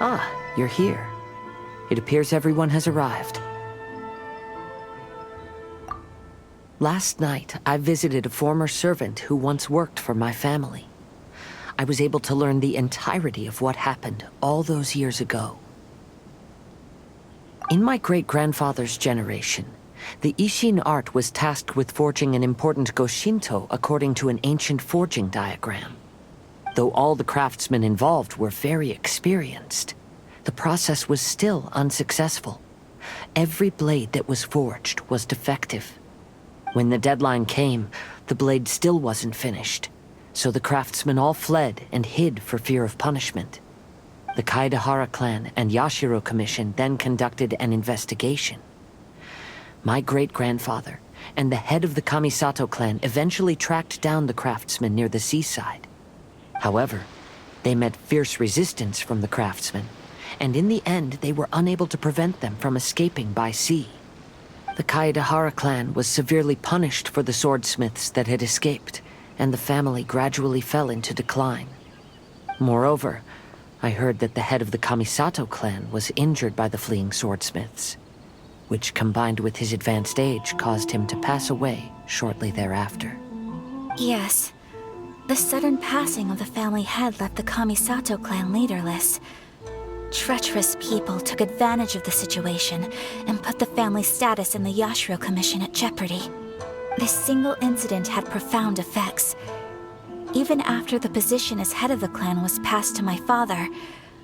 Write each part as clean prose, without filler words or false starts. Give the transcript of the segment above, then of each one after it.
Ah, you're here. It appears everyone has arrived. Last night, I visited a former servant who once worked for my family. I was able to learn the entirety of what happened all those years ago. In my great-grandfather's generation, the Ishin art was tasked with forging an important Goshinto according to an ancient forging diagram. Though all the craftsmen involved were very experienced, the process was still unsuccessful. Every blade that was forged was defective. When the deadline came, the blade still wasn't finished, so the craftsmen all fled and hid for fear of punishment. The Kaedehara clan and Yashiro Commission then conducted an investigation. My great-grandfather and the head of the Kamisato clan eventually tracked down the craftsmen near the seaside. However, they met fierce resistance from the craftsmen, and in the end they were unable to prevent them from escaping by sea. The Kaedehara clan was severely punished for the swordsmiths that had escaped, and the family gradually fell into decline. Moreover, I heard that the head of the Kamisato clan was injured by the fleeing swordsmiths, which combined with his advanced age caused him to pass away shortly thereafter. Yes. The sudden passing of the family head left the Kamisato clan leaderless. Treacherous people took advantage of the situation and put the family's status in the Yashiro Commission at jeopardy. This single incident had profound effects. Even after the position as head of the clan was passed to my father,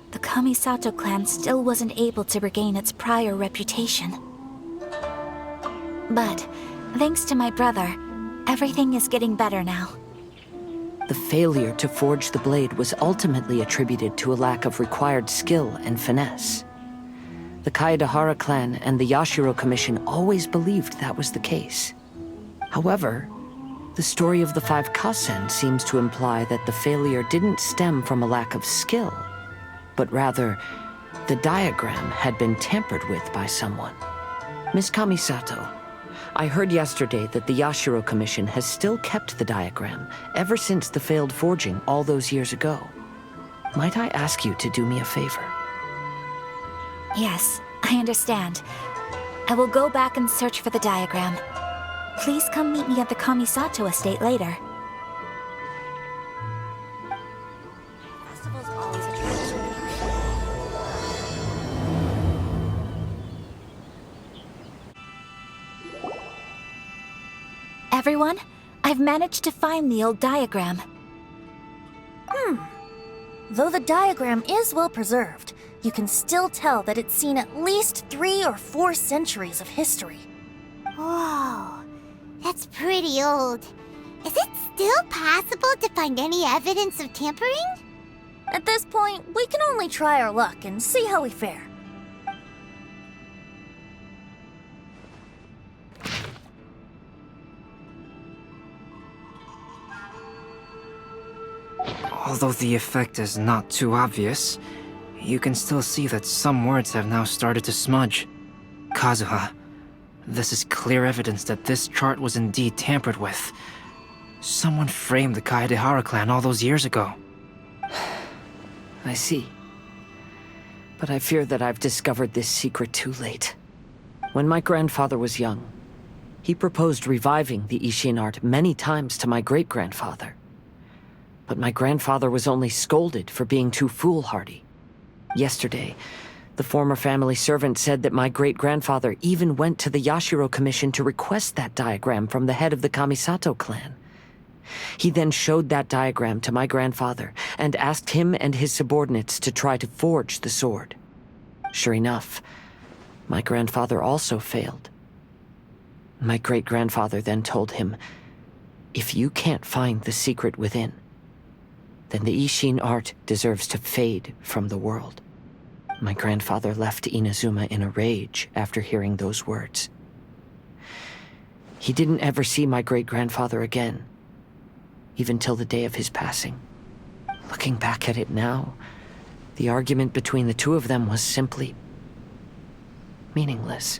the Kamisato clan still wasn't able to regain its prior reputation. But, thanks to my brother, everything is getting better now. The failure to forge the blade was ultimately attributed to a lack of required skill and finesse. The Kaedehara clan and the Yashiro Commission always believed that was the case. However, the story of the 5 Kasen seems to imply that the failure didn't stem from a lack of skill, but rather, the diagram had been tampered with by someone. Miss Kamisato, I heard yesterday that the Yashiro Commission has still kept the diagram ever since the failed forging all those years ago. Might I ask you to do me a favor? Yes, I understand. I will go back and search for the diagram. Please come meet me at the Kamisato estate later. Festival's always a tradition. Everyone, I've managed to find the old diagram. Though the diagram is well preserved, you can still tell that it's seen at least 3 or 4 centuries of history. Whoa, that's pretty old. Is it still possible to find any evidence of tampering? At this point, we can only try our luck and see how we fare. Although the effect is not too obvious, you can still see that some words have now started to smudge. Kazuha, this is clear evidence that this chart was indeed tampered with. Someone framed the Kaedehara clan all those years ago. I see. But I fear that I've discovered this secret too late. When my grandfather was young, he proposed reviving the Ishin art many times to my great-grandfather. But my grandfather was only scolded for being too foolhardy. Yesterday, the former family servant said that my great-grandfather even went to the Yashiro Commission to request that diagram from the head of the Kamisato clan. He then showed that diagram to my grandfather and asked him and his subordinates to try to forge the sword. Sure enough, my grandfather also failed. My great-grandfather then told him, "If you can't find the secret within, then the Ishin art deserves to fade from the world." My grandfather left Inazuma in a rage after hearing those words. He didn't ever see my great-grandfather again, even till the day of his passing. Looking back at it now, the argument between the two of them was simply meaningless.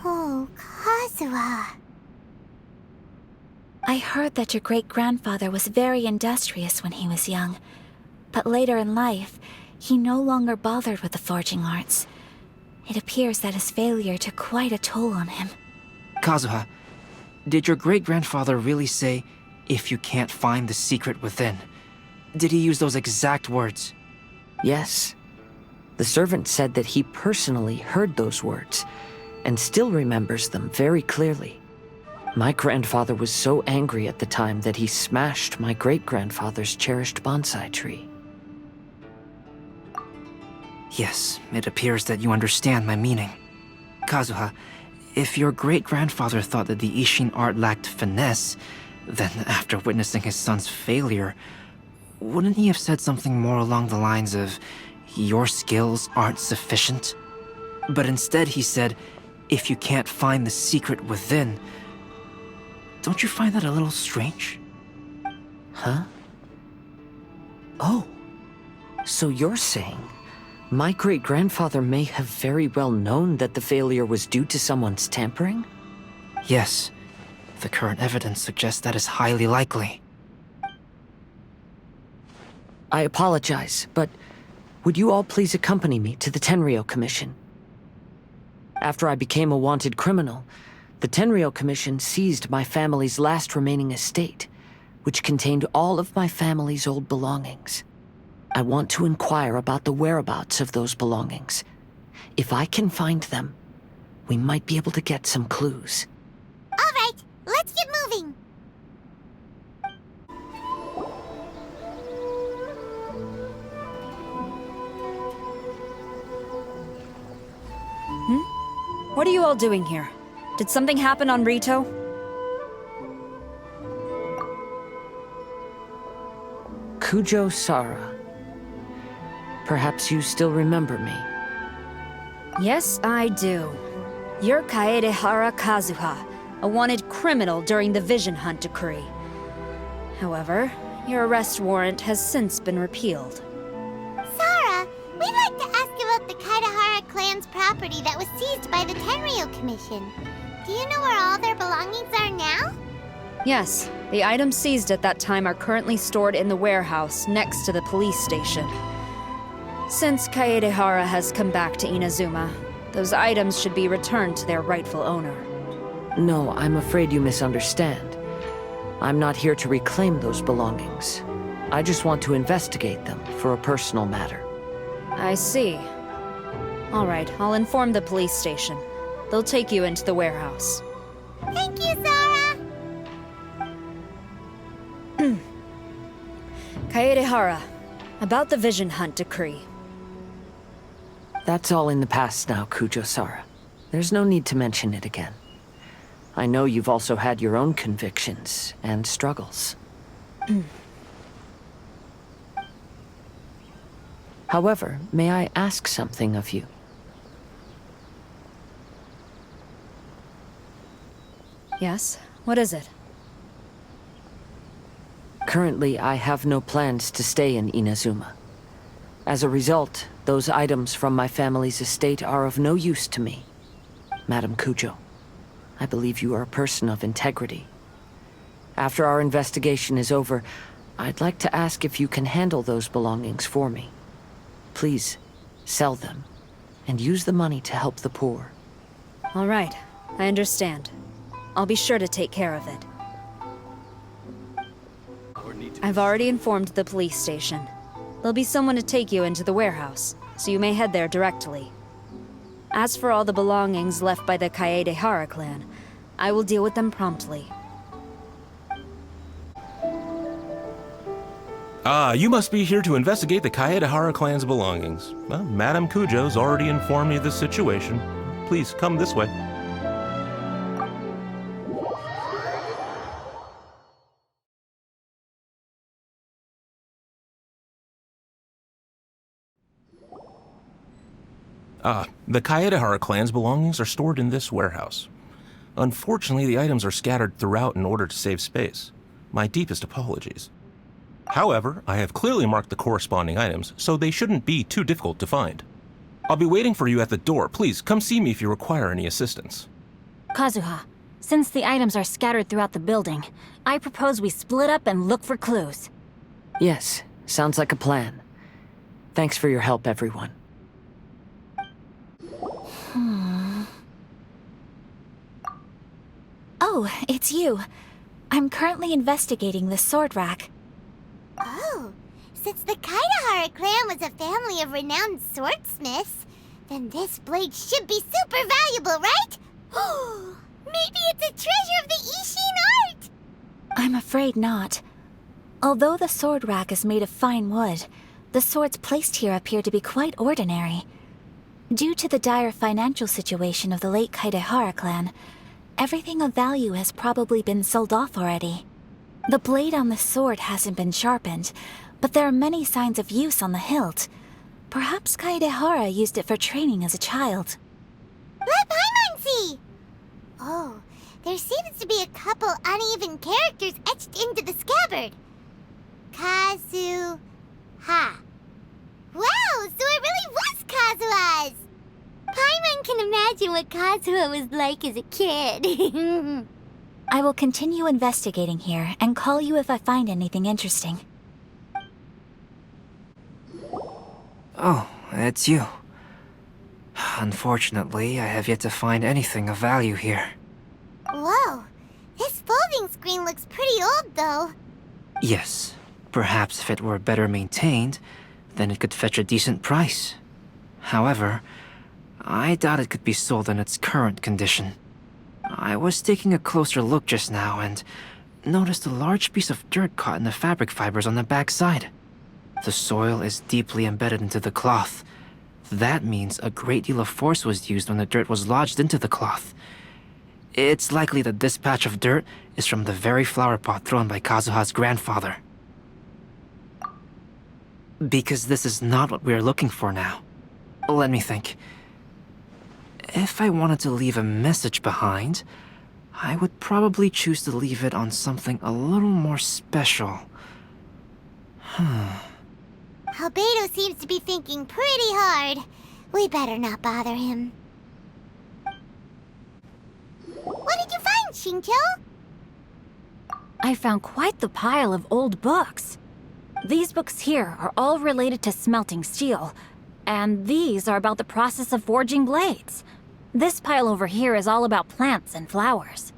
Oh, Kazuha. I heard that your great-grandfather was very industrious when he was young, but later in life, He no longer bothered with the forging arts. It appears that his failure took quite a toll on him. Kazuha, did your great-grandfather really say, "If you can't find the secret within"? Did he use those exact words? Yes. The servant said that he personally heard those words, and still remembers them very clearly. My grandfather was so angry at the time that he smashed my great-grandfather's cherished bonsai tree. Yes, it appears that you understand my meaning. Kazuha, if your great-grandfather thought that the Ishin art lacked finesse, then after witnessing his son's failure, wouldn't he have said something more along the lines of, "Your skills aren't sufficient"? But instead he said, "If you can't find the secret within." Don't you find that a little strange? Huh? Oh. So you're saying my great-grandfather may have very well known that the failure was due to someone's tampering? Yes. The current evidence suggests that is highly likely. I apologize, but would you all please accompany me to the Tenryou Commission? After I became a wanted criminal, the Tenryou Commission seized my family's last remaining estate, which contained all of my family's old belongings. I want to inquire about the whereabouts of those belongings. If I can find them, we might be able to get some clues. All right, let's get moving. What are you all doing here? Did something happen on Rito? Kujo Sara. Perhaps you still remember me. Yes, I do. You're Kaedehara Kazuha, a wanted criminal during the Vision Hunt decree. However, your arrest warrant has since been repealed. Sarah, we'd like to ask about the Kaedehara clan's property that was seized by the Tenryou Commission. Do you know where all their belongings are now? Yes, the items seized at that time are currently stored in the warehouse next to the police station. Since Kaedehara has come back to Inazuma, those items should be returned to their rightful owner. No, I'm afraid you misunderstand. I'm not here to reclaim those belongings. I just want to investigate them for a personal matter. I see. All right, I'll inform the police station. They'll take you into the warehouse. Thank you, Sarah! Kaedehara, about the Vision Hunt decree. That's all in the past now, Kujo-Sara. There's no need to mention it again. I know you've also had your own convictions and struggles. However, may I ask something of you? Yes? What is it? Currently, I have no plans to stay in Inazuma. As a result, those items from my family's estate are of no use to me. Madam Kujo, I believe you are a person of integrity. After our investigation is over, I'd like to ask if you can handle those belongings for me. Please, sell them, and use the money to help the poor. All right, I understand. I'll be sure to take care of it. I've already informed the police station. There'll be someone to take you into the warehouse, so you may head there directly. As for all the belongings left by the Kaedehara clan, I will deal with them promptly. Ah, you must be here to investigate the Kaedehara clan's belongings. Well, Madame Kujo's already informed me of the situation. Please come this way. The Kaedehara clan's belongings are stored in this warehouse. Unfortunately, the items are scattered throughout in order to save space. My deepest apologies. However, I have clearly marked the corresponding items, so they shouldn't be too difficult to find. I'll be waiting for you at the door. Please, come see me if you require any assistance. Kazuha, since the items are scattered throughout the building, I propose we split up and look for clues. Yes, sounds like a plan. Thanks for your help, everyone. Oh, it's you. I'm currently investigating the sword rack. Oh, since the Kaidahara clan was a family of renowned swordsmiths, then this blade should be super valuable, right? Oh, maybe it's a treasure of the Ishin art! I'm afraid not. Although the sword rack is made of fine wood, the swords placed here appear to be quite ordinary. Due to the dire financial situation of the late Kaidahara clan, everything of value has probably been sold off already. The blade on the sword hasn't been sharpened, but there are many signs of use on the hilt. Perhaps Kaidahara used it for training as a child. Let Paimon see! Oh, there seems to be a couple uneven characters etched into the scabbard. Kazuha. Wow, so it really was Kazuha's! Paimon can imagine what Kazuha was like as a kid. I will continue investigating here and call you if I find anything interesting. Oh, it's you. Unfortunately, I have yet to find anything of value here. Whoa, this folding screen looks pretty old though. Yes, perhaps if it were better maintained, then it could fetch a decent price. However, I doubt it could be sold in its current condition. I was taking a closer look just now and noticed a large piece of dirt caught in the fabric fibers on the back side. The soil is deeply embedded into the cloth. That means a great deal of force was used when the dirt was lodged into the cloth. It's likely that this patch of dirt is from the very flower pot thrown by Kazuha's grandfather. Because this is not what we are looking for now. Let me think. If I wanted to leave a message behind, I would probably choose to leave it on something a little more special. Albedo seems to be thinking pretty hard. We better not bother him. What did you find, Shincho? I found quite the pile of old books. These books here are all related to smelting steel, and these are about the process of forging blades. This pile over here is all about plants and flowers.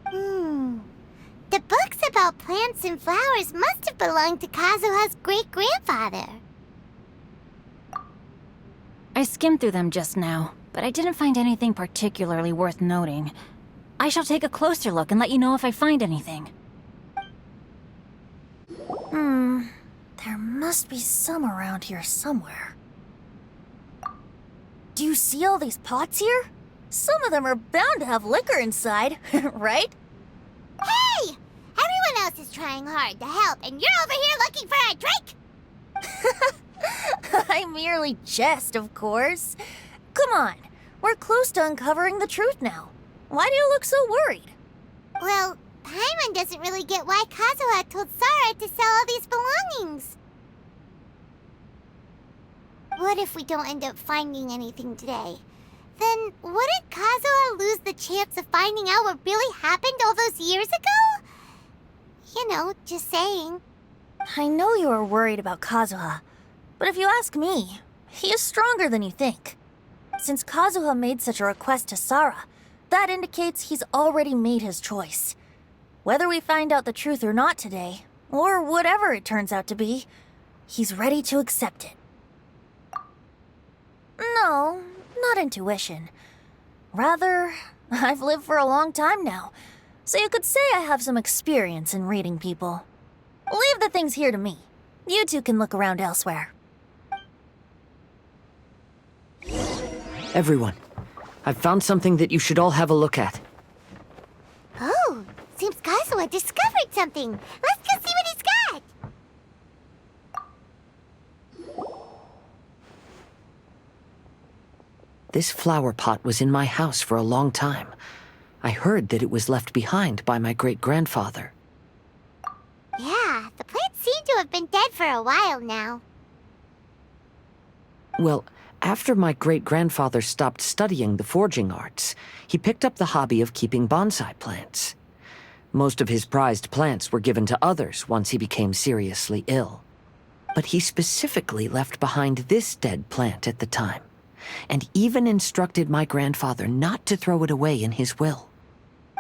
The books about plants and flowers must have belonged to Kazuha's great-grandfather. I skimmed through them just now, but I didn't find anything particularly worth noting. I shall take a closer look and let you know if I find anything. There must be some around here somewhere. Do you see all these pots here? Some of them are bound to have liquor inside, right? Hey! Everyone else is trying hard to help, and you're over here looking for a drink! I merely jest, of course. Come on, we're close to uncovering the truth now. Why do you look so worried? Well, Paimon doesn't really get why Kazuha told Sara to sell all these belongings. What if we don't end up finding anything today? Then wouldn't Kazuha lose the chance of finding out what really happened all those years ago? You know, just saying. I know you are worried about Kazuha, but if you ask me, he is stronger than you think. Since Kazuha made such a request to Sara, that indicates he's already made his choice. Whether we find out the truth or not today, or whatever it turns out to be, he's ready to accept it. No, not intuition. Rather, I've lived for a long time now, so you could say I have some experience in reading people. Leave the things here to me. You two can look around elsewhere. Everyone, I've found something that you should all have a look at. Oh, seems Kazuha discovered something. Let's go see what he's got. This flower pot was in my house for a long time. I heard that it was left behind by my great-grandfather. Yeah, the plants seem to have been dead for a while now. Well, after my great-grandfather stopped studying the forging arts, he picked up the hobby of keeping bonsai plants. Most of his prized plants were given to others once he became seriously ill. But he specifically left behind this dead plant at the time, and even instructed my grandfather not to throw it away in his will.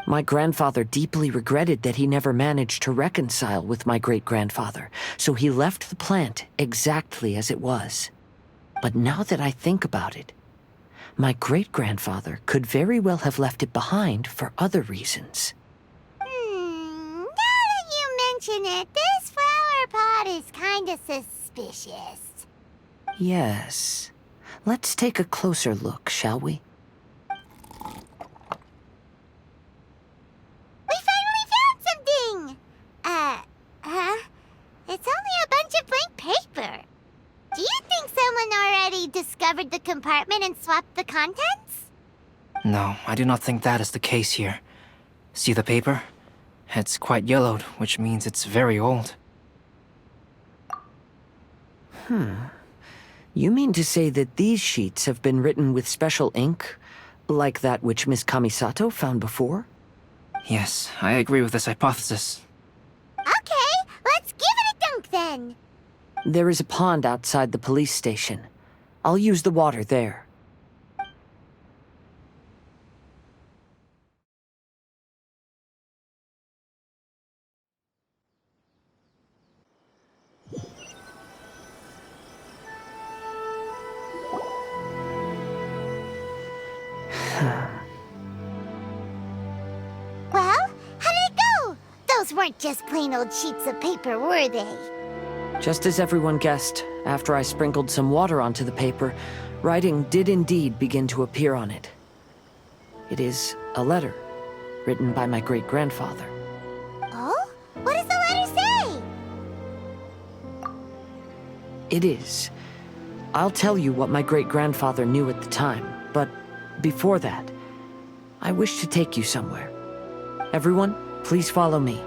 My grandfather deeply regretted that he never managed to reconcile with my great-grandfather, so he left the plant exactly as it was. But now that I think about it, my great-grandfather could very well have left it behind for other reasons. Now that you mention it, this flower pot is kinda suspicious. Yes. Let's take a closer look, shall we? We finally found something! It's only a bunch of blank paper. Do you think someone already discovered the compartment and swapped the contents? No, I do not think that is the case here. See the paper? It's quite yellowed, which means it's very old. You mean to say that these sheets have been written with special ink, like that which Miss Kamisato found before? Yes, I agree with this hypothesis. Okay, let's give it a dunk then. There is a pond outside the police station. I'll use the water there. Well, how did it go? Those weren't just plain old sheets of paper, were they? Just as everyone guessed, after I sprinkled some water onto the paper, writing did indeed begin to appear on it. It is a letter, written by my great-grandfather. Oh? What does the letter say? It is. I'll tell you what my great-grandfather knew at the time, but before that, I wish to take you somewhere. Everyone, please follow me.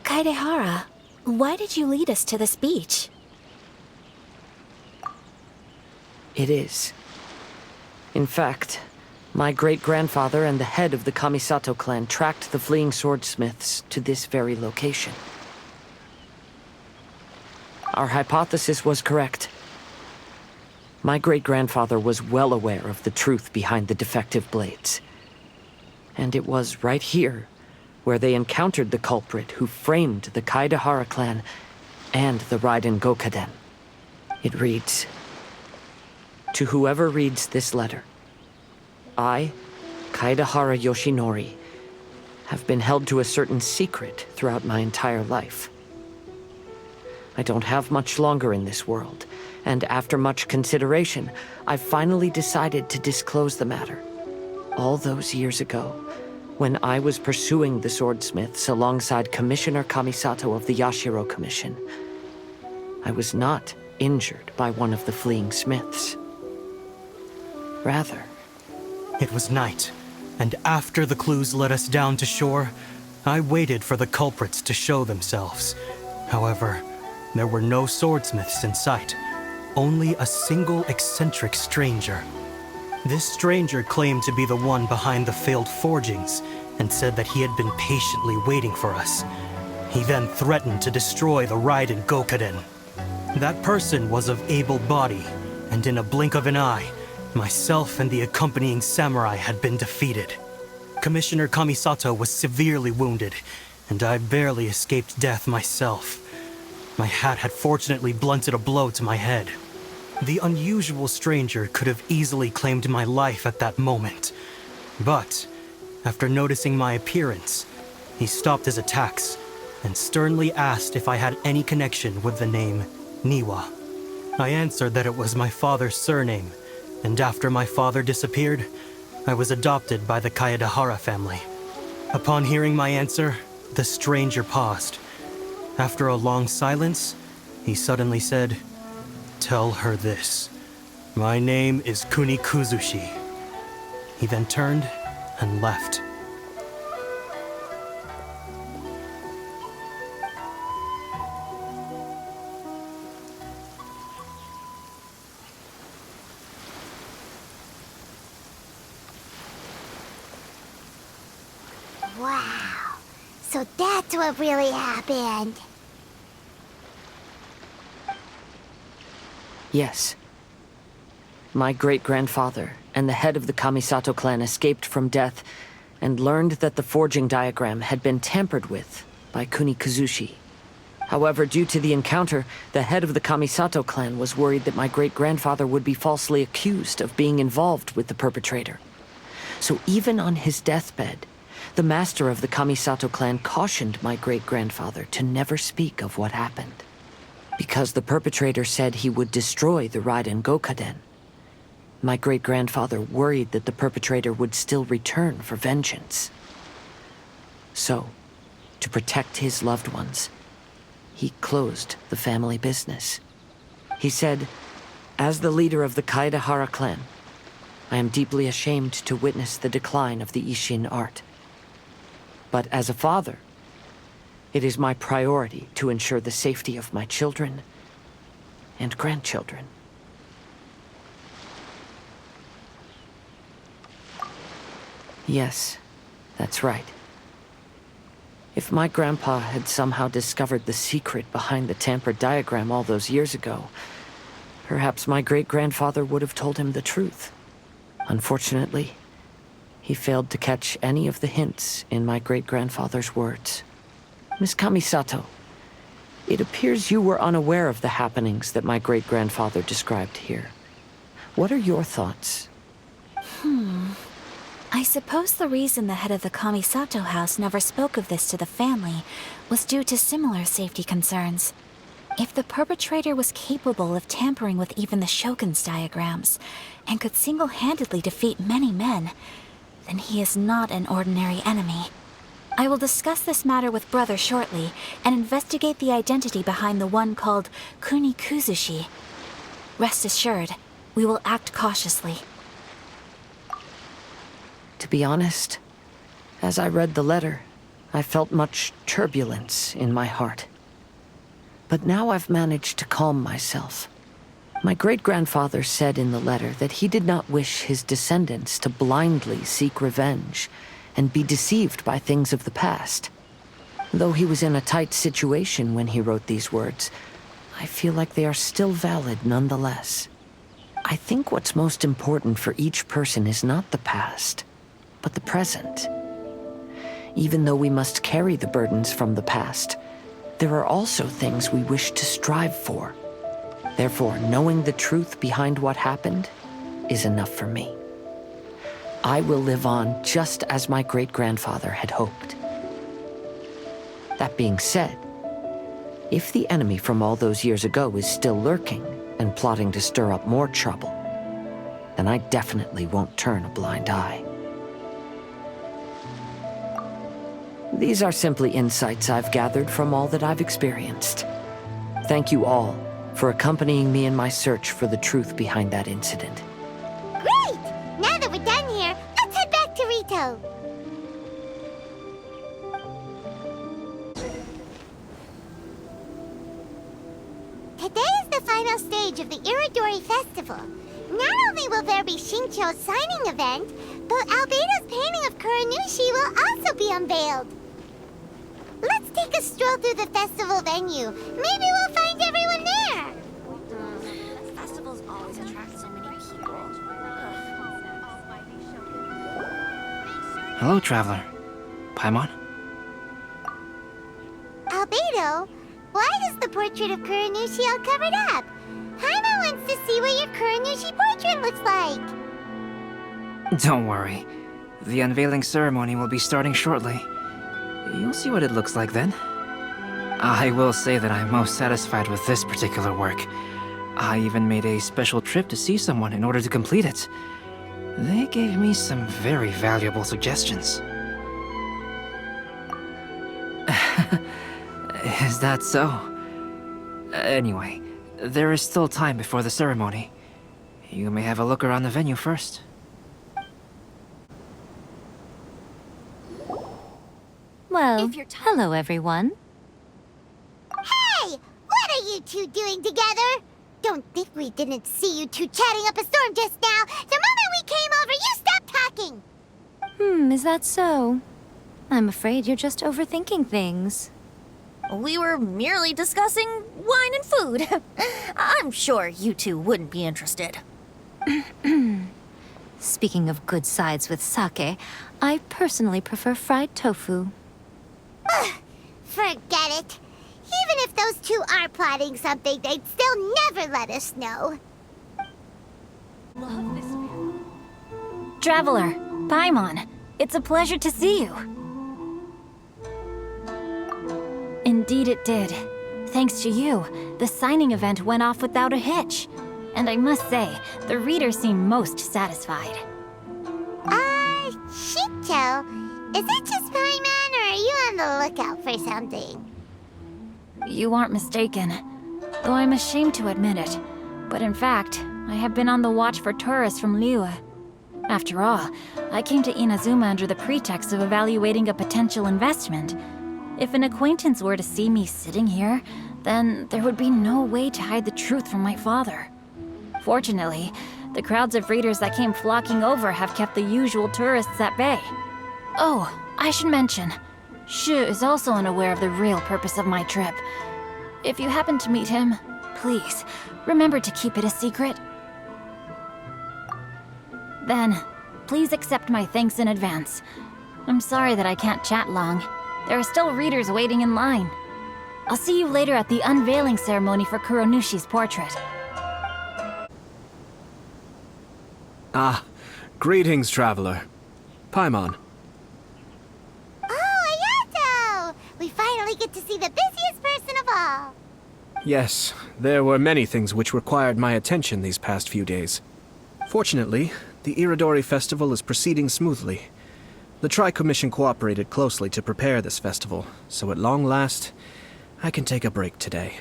Kaedehara, why did you lead us to this beach? It is. In fact, my great-grandfather and the head of the Kamisato clan tracked the fleeing swordsmiths to this very location. Our hypothesis was correct. My great-grandfather was well aware of the truth behind the defective blades. And it was right here where they encountered the culprit who framed the Kaedehara clan and the Raiden Gokaden. It reads, "To whoever reads this letter, I, Kaedehara Yoshinori, have been held to a certain secret throughout my entire life. I don't have much longer in this world, and after much consideration, I've finally decided to disclose the matter. All those years ago, when I was pursuing the swordsmiths alongside Commissioner Kamisato of the Yashiro Commission, I was not injured by one of the fleeing smiths. Rather, It was night, and after the clues led us down to shore, I waited for the culprits to show themselves. However, there were no swordsmiths in sight, only a single eccentric stranger. This stranger claimed to be the one behind the failed forgings and said that he had been patiently waiting for us. He then threatened to destroy the Raiden Gokaden. That person was of able body, and in a blink of an eye, myself and the accompanying samurai had been defeated. Commissioner Kamisato was severely wounded, and I barely escaped death myself. My hat had fortunately blunted a blow to my head. The unusual stranger could have easily claimed my life at that moment. But, after noticing my appearance, he stopped his attacks and sternly asked if I had any connection with the name Niwa. I answered that it was my father's surname, and after my father disappeared, I was adopted by the Kaedehara family. Upon hearing my answer, the stranger paused. After a long silence, he suddenly said, "Tell her this. My name is Kuni Kuzushi." He then turned and left. Wow. So that's what really happened. Yes. My great-grandfather and the head of the Kamisato clan escaped from death and learned that the forging diagram had been tampered with by Kunikuzushi. However, due to the encounter, the head of the Kamisato clan was worried that my great-grandfather would be falsely accused of being involved with the perpetrator. So even on his deathbed, the master of the Kamisato clan cautioned my great-grandfather to never speak of what happened. Because the perpetrator said he would destroy the Raiden Gokaden, my great-grandfather worried that the perpetrator would still return for vengeance. So, to protect his loved ones, he closed the family business. He said, "As the leader of the Kaedehara clan, I am deeply ashamed to witness the decline of the Ishin art. But as a father, it is my priority to ensure the safety of my children and grandchildren." Yes, that's right. If my grandpa had somehow discovered the secret behind the tampered diagram all those years ago, perhaps my great-grandfather would have told him the truth. Unfortunately, he failed to catch any of the hints in my great-grandfather's words. Miss Kamisato, it appears you were unaware of the happenings that my great-grandfather described here. What are your thoughts? I suppose the reason the head of the Kamisato house never spoke of this to the family was due to similar safety concerns. If the perpetrator was capable of tampering with even the Shogun's diagrams, and could single-handedly defeat many men, then he is not an ordinary enemy. I will discuss this matter with Brother shortly, and investigate the identity behind the one called Kunikuzushi. Rest assured, we will act cautiously. To be honest, as I read the letter, I felt much turbulence in my heart. But now I've managed to calm myself. My great-grandfather said in the letter that he did not wish his descendants to blindly seek revenge and be deceived by things of the past. Though he was in a tight situation when he wrote these words, I feel like they are still valid nonetheless. I think what's most important for each person is not the past, but the present. Even though we must carry the burdens from the past, there are also things we wish to strive for. Therefore, knowing the truth behind what happened is enough for me. I will live on just as my great-grandfather had hoped. That being said, if the enemy from all those years ago is still lurking and plotting to stir up more trouble, then I definitely won't turn a blind eye. These are simply insights I've gathered from all that I've experienced. Thank you all for accompanying me in my search for the truth behind that incident. Great! Now that we're done here, let's head back to Rito. Today is the final stage of the Irodori Festival. Not only will there be Shincho's signing event, but Albedo's painting of Kuranushi will also be unveiled. Let's take a stroll through the festival venue. Maybe we'll find everyone there. Festivals always attract so many people. Hello, traveler. Paimon? Albedo, why is the portrait of Kuranushi all covered up? Paimon wants to see what your Kuranushi portrait looks like. Don't worry. The unveiling ceremony will be starting shortly. You'll see what it looks like then. I will say that I'm most satisfied with this particular work. I even made a special trip to see someone in order to complete it. They gave me some very valuable suggestions. Is that so? Anyway, there is still time before the ceremony. You may have a look around the venue first. Well, hello everyone. Hey! What are you two doing together? Don't think we didn't see you two chatting up a storm just now. The moment we came over, you stopped talking. Is that so? I'm afraid you're just overthinking things. We were merely discussing wine and food. I'm sure you two wouldn't be interested. Speaking of good sides with sake, I personally prefer fried tofu. Forget it. Even if those two are plotting something, they'd still never let us know. Traveler, Paimon, it's a pleasure to see you. Indeed it did. Thanks to you, the signing event went off without a hitch. And I must say, the readers seem most satisfied. Shito, is it just Paimon, or are you on the lookout for something? You aren't mistaken, though I'm ashamed to admit it. But in fact, I have been on the watch for tourists from Liyue. After all, I came to Inazuma under the pretext of evaluating a potential investment. If an acquaintance were to see me sitting here, then there would be no way to hide the truth from my father. Fortunately, the crowds of readers that came flocking over have kept the usual tourists at bay. Oh, I should mention, Shu is also unaware of the real purpose of my trip. If you happen to meet him, please, remember to keep it a secret. Then, please accept my thanks in advance. I'm sorry that I can't chat long. There are still readers waiting in line. I'll see you later at the unveiling ceremony for Kuronushi's portrait. Ah, greetings, traveler. Paimon. Oh, Ayato! We finally get to see the busiest person of all. Yes, there were many things which required my attention these past few days. Fortunately, the Irodori Festival is proceeding smoothly. The Tri-Commission cooperated closely to prepare this festival, so at long last, I can take a break today.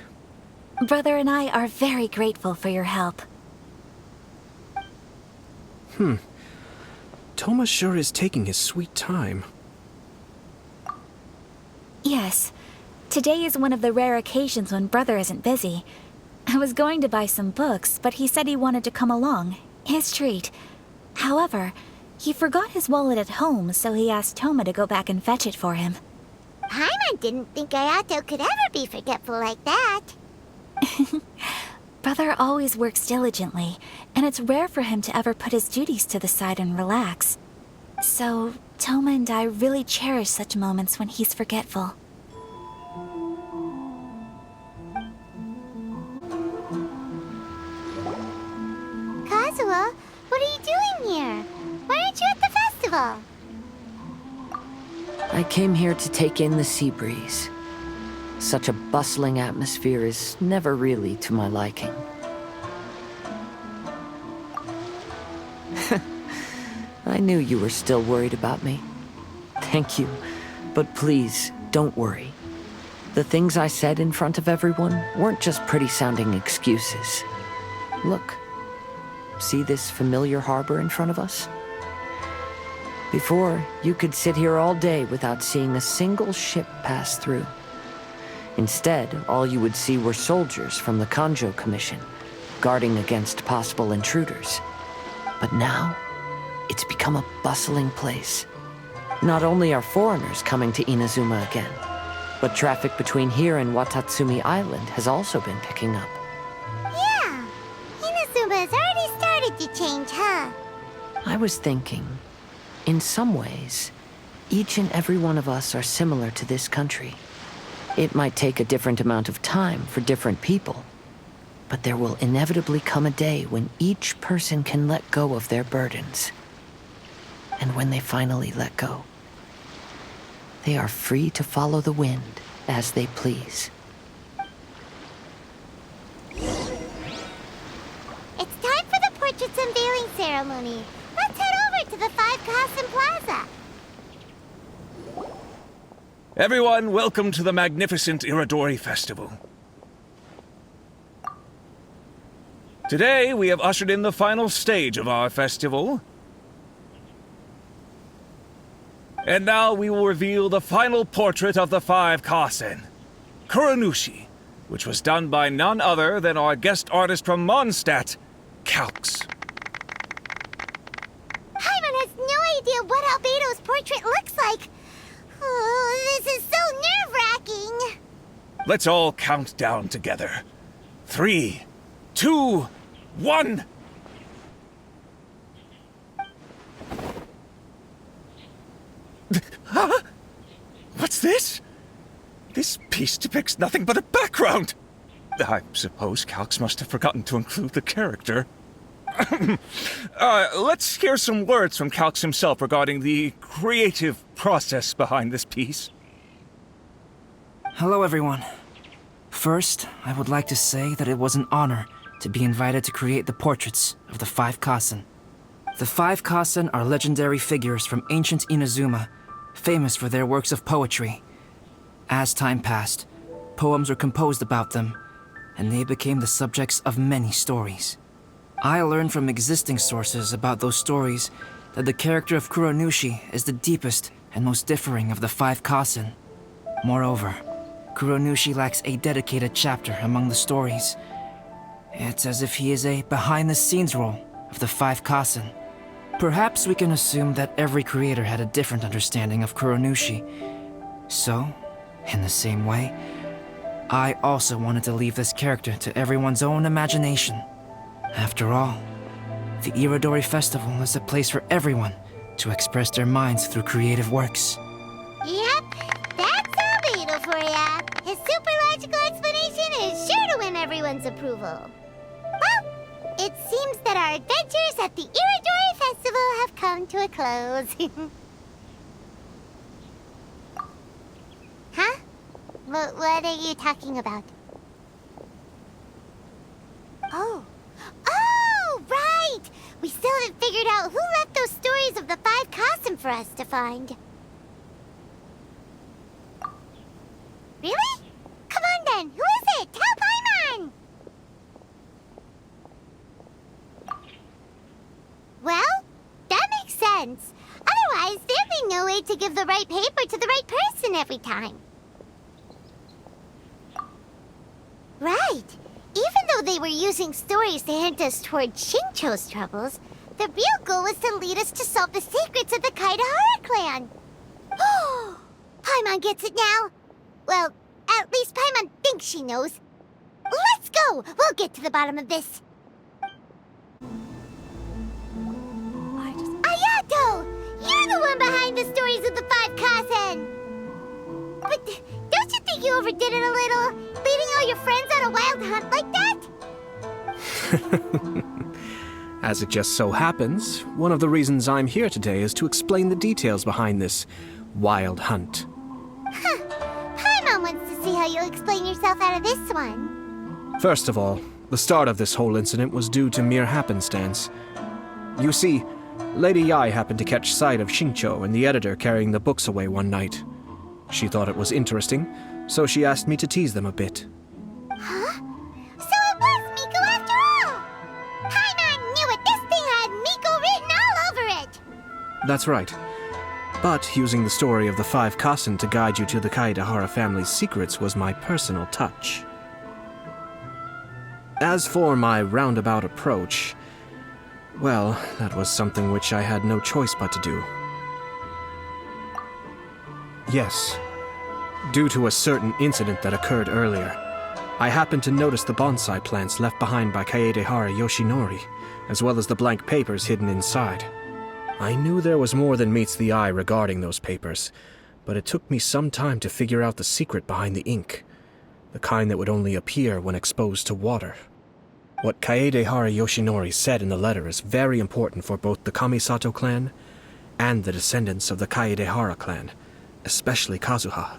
Brother and I are very grateful for your help. Toma sure is taking his sweet time. Yes. Today is one of the rare occasions when Brother isn't busy. I was going to buy some books, but he said he wanted to come along. His treat. However, he forgot his wallet at home, so he asked Toma to go back and fetch it for him. Paimon didn't think Ayato could ever be forgetful like that. Brother always works diligently, and it's rare for him to ever put his duties to the side and relax. So, Toma and I really cherish such moments when he's forgetful. Kazuha, what are you doing here? Why aren't you at the festival? I came here to take in the sea breeze. Such a bustling atmosphere is never really to my liking. I knew you were still worried about me. Thank you, but please, don't worry. The things I said in front of everyone weren't just pretty-sounding excuses. Look, see this familiar harbor in front of us? Before, you could sit here all day without seeing a single ship pass through. Instead, all you would see were soldiers from the Kanjo Commission, guarding against possible intruders. But now, it's become a bustling place. Not only are foreigners coming to Inazuma again, but traffic between here and Watatsumi Island has also been picking up. Yeah, Inazuma has already started to change, huh? I was thinking, in some ways, each and every one of us are similar to this country. It might take a different amount of time for different people, but there will inevitably come a day when each person can let go of their burdens. And when they finally let go, they are free to follow the wind as they please. It's time for the portrait's unveiling ceremony. Let's head over to the Five Kasen Plaza. Everyone, welcome to the magnificent Irodori Festival. Today, we have ushered in the final stage of our festival. And now we will reveal the final portrait of the Five Kasen, Kuronushi, which was done by none other than our guest artist from Mondstadt, Calx. Paimon has no idea what Albedo's portrait looks like. Let's all count down together. 3, 2, 1. Huh? What's this? This piece depicts nothing but a background. I suppose Calx must have forgotten to include the character. Let's hear some words from Calx himself regarding the creative process behind this piece. Hello, everyone. First, I would like to say that it was an honor to be invited to create the portraits of the 5 Kasen. The 5 Kasen are legendary figures from ancient Inazuma, famous for their works of poetry. As time passed, poems were composed about them, and they became the subjects of many stories. I learned from existing sources about those stories that the character of Kuronushi is the deepest and most differing of the 5 Kasen. Moreover, Kuronushi lacks a dedicated chapter among the stories. It's as if he is a behind-the-scenes role of the 5 Kasen. Perhaps we can assume that every creator had a different understanding of Kuronushi. So, in the same way, I also wanted to leave this character to everyone's own imagination. After all, the Irodori Festival is a place for everyone to express their minds through creative works. Yep, that's Albedo for ya. His super logical explanation is sure to win everyone's approval. Well, it seems that our adventures at the Irodori Festival have come to a close. Huh? What are you talking about? Oh, right! We still haven't figured out who left those stories of the 5 Kasen for us to find. Really? Come on then, who is it? Tell Paimon! Well, that makes sense. Otherwise, there'd be no way to give the right paper to the right person every time. Right. Even though they were using stories to hint us toward Shincho's troubles, the real goal was to lead us to solve the secrets of the Kaedehara clan. Oh, Paimon gets it now. Well, at least Paimon thinks she knows. Let's go! We'll get to the bottom of this. Ayato! You're the one behind the stories of the 5 Kasen! But don't you think you overdid it a little? Leading all your friends on a wild hunt like that? As it just so happens, one of the reasons I'm here today is to explain the details behind this wild hunt. Huh. Paimon wants to see how you'll explain yourself out of this one. First of all, the start of this whole incident was due to mere happenstance. You see, Lady Yai happened to catch sight of Shincho and the editor carrying the books away one night. She thought it was interesting, so she asked me to tease them a bit. Huh? So it was Miko after all! Paimon knew it! This thing had Miko written all over it! That's right. But using the story of the 5 Kasen to guide you to the Kaedehara family's secrets was my personal touch. As for my roundabout approach, well, that was something which I had no choice but to do. Yes. Due to a certain incident that occurred earlier, I happened to notice the bonsai plants left behind by Kaedehara Yoshinori, as well as the blank papers hidden inside. I knew there was more than meets the eye regarding those papers, but it took me some time to figure out the secret behind the ink, the kind that would only appear when exposed to water. What Kaedehara Yoshinori said in the letter is very important for both the Kamisato clan and the descendants of the Kaedehara clan, especially Kazuha.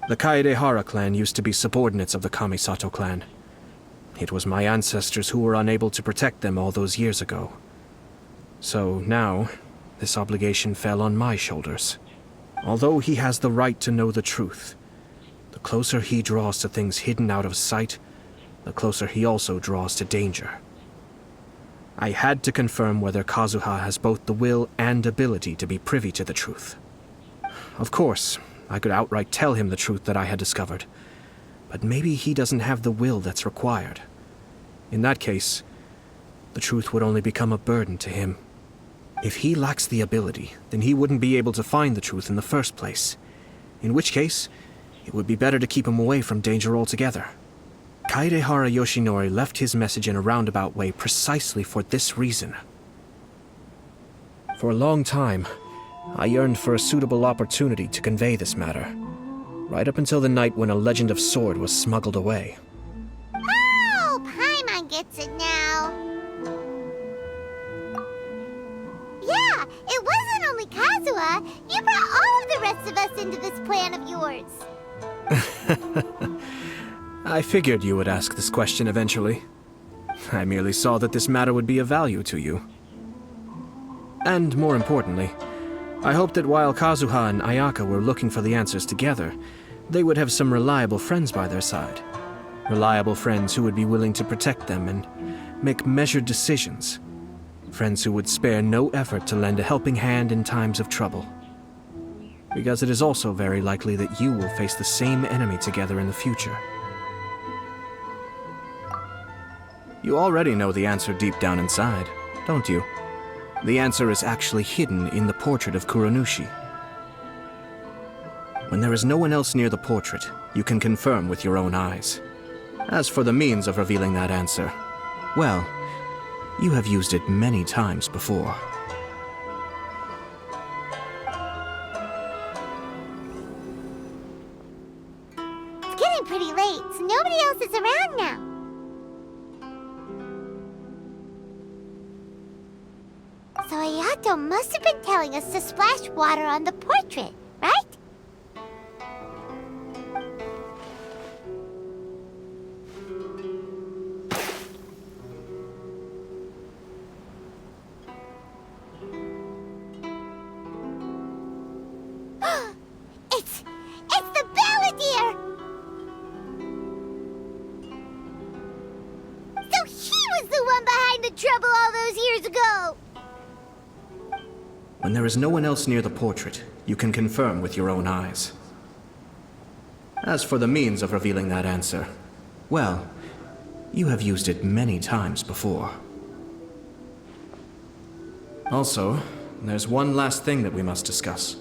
The Kaedehara clan used to be subordinates of the Kamisato clan. It was my ancestors who were unable to protect them all those years ago. So now, this obligation fell on my shoulders. Although he has the right to know the truth, the closer he draws to things hidden out of sight, the closer he also draws to danger. I had to confirm whether Kazuha has both the will and ability to be privy to the truth. Of course, I could outright tell him the truth that I had discovered, but maybe he doesn't have the will that's required. In that case, the truth would only become a burden to him. If he lacks the ability, then he wouldn't be able to find the truth in the first place, in which case, it would be better to keep him away from danger altogether. Kaedehara Yoshinori left his message in a roundabout way precisely for this reason. For a long time, I yearned for a suitable opportunity to convey this matter, right up until the night when a legend of sword was smuggled away. Oh, Paimon gets it now. Yeah, it wasn't only Kazuha. You brought all of the rest of us into this plan of yours. I figured you would ask this question eventually. I merely saw that this matter would be of value to you. And more importantly, I hoped that while Kazuha and Ayaka were looking for the answers together, they would have some reliable friends by their side. Reliable friends who would be willing to protect them and make measured decisions. Friends who would spare no effort to lend a helping hand in times of trouble. Because it is also very likely that you will face the same enemy together in the future. You already know the answer deep down inside, don't you? The answer is actually hidden in the portrait of Kuronushi. When there is no one else near the portrait, you can confirm with your own eyes. As for the means of revealing that answer, well, you have used it many times before. It's getting pretty late, so nobody else is around now. So Ayato must have been telling us to splash water on the portrait, right? It's the Balladeer! So he was the one behind the trouble all those years ago! When there is no one else near the portrait, you can confirm with your own eyes. As for the means of revealing that answer, well, you have used it many times before. Also, there's one last thing that we must discuss.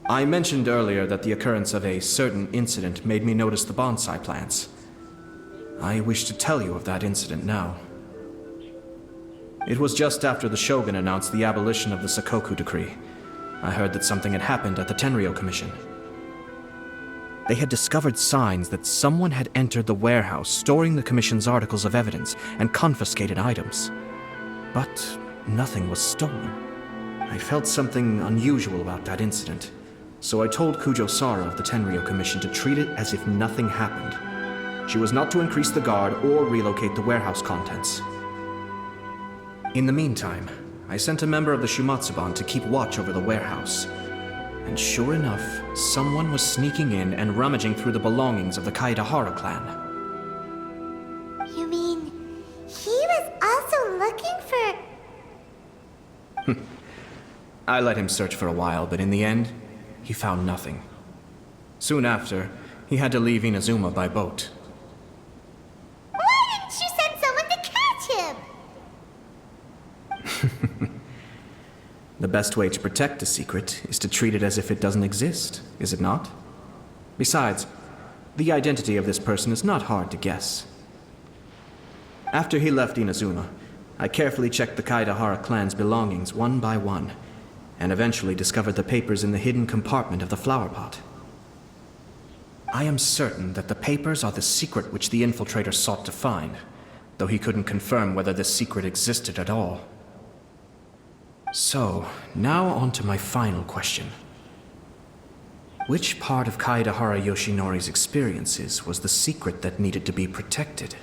I mentioned earlier that the occurrence of a certain incident made me notice the bonsai plants. I wish to tell you of that incident now. It was just after the Shogun announced the abolition of the Sakoku Decree. I heard that something had happened at the Tenryou Commission. They had discovered signs that someone had entered the warehouse storing the Commission's articles of evidence and confiscated items. But nothing was stolen. I felt something unusual about that incident, so I told Kujo Sara of the Tenryou Commission to treat it as if nothing happened. She was not to increase the guard or relocate the warehouse contents. In the meantime, I sent a member of the Shumatsuban to keep watch over the warehouse. And sure enough, someone was sneaking in and rummaging through the belongings of the Kaedehara clan. You mean he was also looking for... I let him search for a while, but in the end, he found nothing. Soon after, he had to leave Inazuma by boat. Why didn't you send someone to catch him? The best way to protect a secret is to treat it as if it doesn't exist, is it not? Besides, the identity of this person is not hard to guess. After he left Inazuma, I carefully checked the Kaedehara clan's belongings one by one, and eventually discovered the papers in the hidden compartment of the flower pot. I am certain that the papers are the secret which the infiltrator sought to find, though he couldn't confirm whether this secret existed at all. So, now on to my final question. Which part of Kaedehara Yoshinori's experiences was the secret that needed to be protected?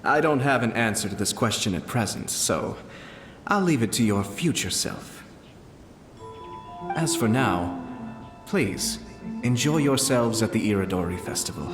I don't have an answer to this question at present, so I'll leave it to your future self. As for now, please, enjoy yourselves at the Irodori Festival.